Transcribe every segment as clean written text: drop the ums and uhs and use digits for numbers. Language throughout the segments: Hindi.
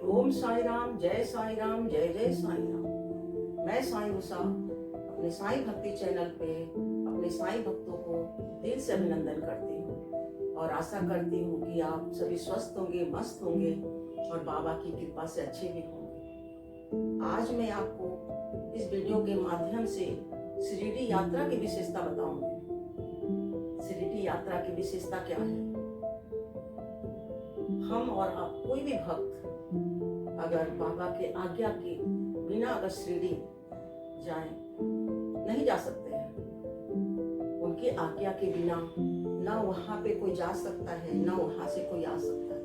ओम साई राम, जय साई राम, जय जय साई राम। मैं साई उषा अपने साई भक्ति चैनल पे अपने साई भक्तों को दिल से अभिनंदन करती हूँ और आशा करती हूँ कि आप सभी स्वस्थ होंगे, मस्त होंगे और बाबा की कृपा से अच्छे भी होंगे। आज मैं आपको इस वीडियो के माध्यम से शिरडी यात्रा की विशेषता बताऊंगी। शिरडी यात्रा की विशेषता क्या है? हम और आप कोई भी भक्त अगर बाबा के आज्ञा के बिना अगर शिरडी जाएं, नहीं जा सकते हैं। उनकी आज्ञा के बिना ना वहां पे कोई जा सकता है, ना वहां से कोई आ सकता है।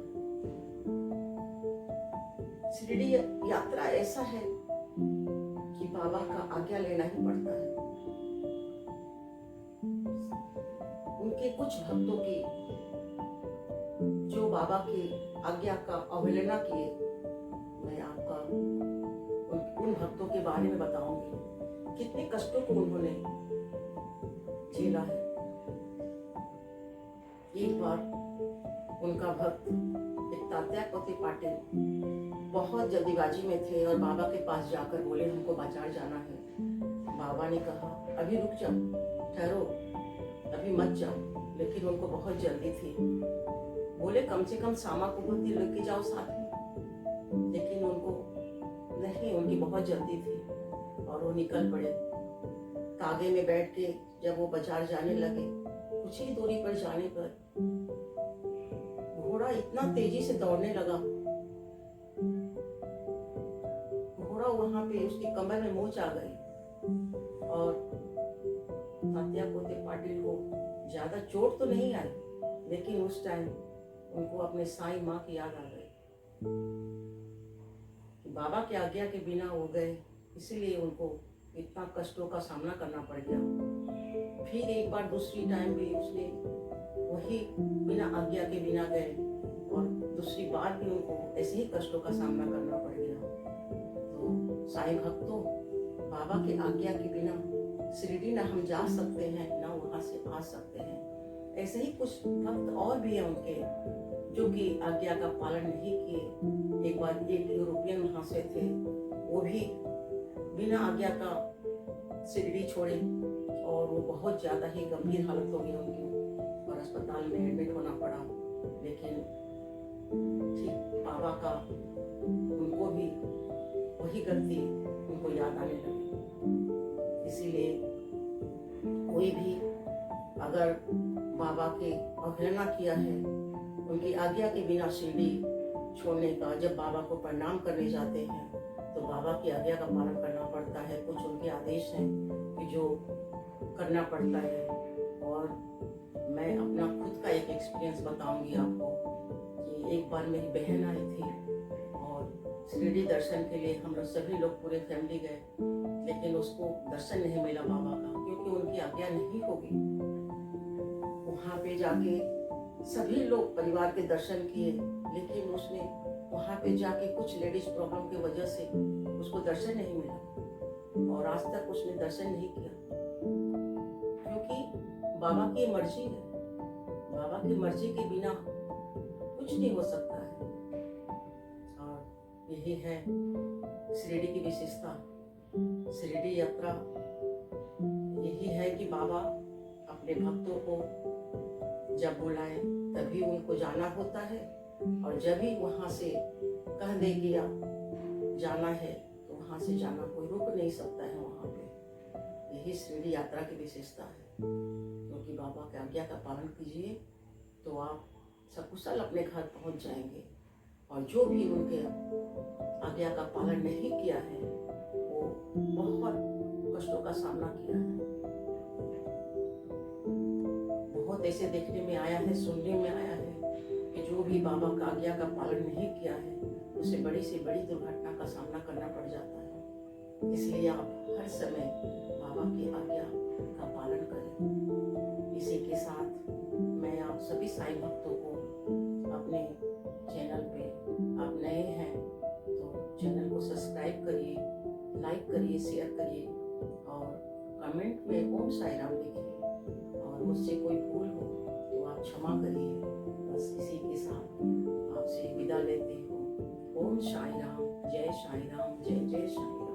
शिरडी यात्रा ऐसा है कि बाबा का आज्ञा लेना ही पड़ता है। उनके कुछ भक्तों की जो बाबा की आज्ञा का अवहेलना किए, मैं आपका उन भक्तों के बारे में बताऊंगी। कितने कष्टों को उन्होंने झेला है। एक बार उनका भक्त एक तात्या कोते पाटिल बहुत जल्दीबाजी में थे और बाबा के पास जाकर बोले, हमको बाजार जाना है। बाबा ने कहा, अभी रुक जाओ, ठहरो, अभी मत जाओ। लेकिन उनको बहुत जल्दी थी। बोले, कम से कम सामा को बुद्धि लेके जाओ साथ में। लेकिन उनको नहीं, उनकी बहुत जल्दी थी और वो निकल पड़े। तागे में बैठ के जब वो बाजार जाने लगे, कुछ ही दूरी पर जाने पर घोड़ा इतना तेजी से दौड़ने लगा, घोड़ा वहां पे उसकी कमर में मोच आ गई और तात्या कोते पाटिल को ज्यादा चोट तो नहीं आई, लेकिन उस टाइम उनको अपने साईं माँ की याद आ गई कि बाबा की आज्ञा के बिना वो गए, इसीलिए उनको इतना कष्टों का सामना करना पड़ गया। फिर एक बार दूसरी टाइम भी उसने वही बिना आज्ञा के बिना गए और दूसरी बार भी उनको ऐसे ही कष्टों का सामना करना पड़ गया। तो साईं भक्तों, बाबा की आज्ञा के बिना शिरडी ना हम जा सकते हैं, ना वहां से आ सकते हैं। ऐसे ही कुछ भक्त और भी हैं उनके जो कि आज्ञा का पालन नहीं किए। एक बार एक यूरोपियन महाशय थे, वो भी बिना आज्ञा का शिरडी छोड़े और वो बहुत ज्यादा ही गंभीर हालत हो गई उनकी और अस्पताल में एडमिट होना पड़ा। लेकिन ठीक बाबा का उनको भी वही गलती उनको याद आने लगी। इसीलिए कोई भी अगर बाबा की अवहेलना किया है, उनकी आज्ञा के बिना शिरडी छोड़ने का, जब बाबा को प्रणाम करने जाते हैं तो बाबा की आज्ञा का पालन करना पड़ता है। कुछ उनके आदेश हैं कि जो करना पड़ता है। और मैं अपना खुद का एक एक्सपीरियंस बताऊंगी आपको कि एक बार मेरी बहन आई थी और शिरडी दर्शन के लिए हम लोग सभी लोग पूरे फैमिली गए, लेकिन उसको दर्शन नहीं मिला बाबा का, क्योंकि उनकी आज्ञा नहीं होगी। वहाँ पे जाके सभी लोग परिवार के दर्शन किए, लेकिन उसने वहाँ पे जाके कुछ लेडीज प्रॉब्लम की वजह से उसको दर्शन नहीं मिला और आज तक उसने दर्शन नहीं किया, क्योंकि बाबा की मर्जी है। बाबा की मर्जी के बिना कुछ नहीं हो सकता है। और यही है शिरडी की विशेषता। शिरडी यात्रा यही है कि बाबा अपने भक्तों को जब बुलाए तभी उनको जाना होता है, और जब भी वहां से कह दे कि जाना है तो वहां से जाना कोई रुक नहीं सकता है वहां पे। यही शिरडी यात्रा की विशेषता है, क्योंकि बाबा की आज्ञा का पालन कीजिए तो आप सकुशल अपने घर पहुंच जाएंगे। और जो भी उनके आज्ञा का पालन नहीं किया है, वो बहुत कष्टों का सामना किया है। बहुत ऐसे देखने में आया है, सुनने में आया है कि जो भी बाबा का आज्ञा का पालन नहीं किया है, उसे बड़ी से बड़ी दुर्घटना का सामना करना पड़ जाता है। इसलिए आप हर समय बाबा की आज्ञा का पालन करें। इसी के साथ मैं आप सभी साईं भक्तों को अपने चैनल पे, आप नए हैं तो चैनल को सब्सक्राइब करिए, लाइक करिए, शेयर करिए और कमेंट में ओम साई राम लिखिए। और मुझसे कोई भूल हो तो आप क्षमा करिए। बस इसी के साथ आपसे विदा लेती हूँ। ओम साई राम, जय साई राम, जय जय साई राम।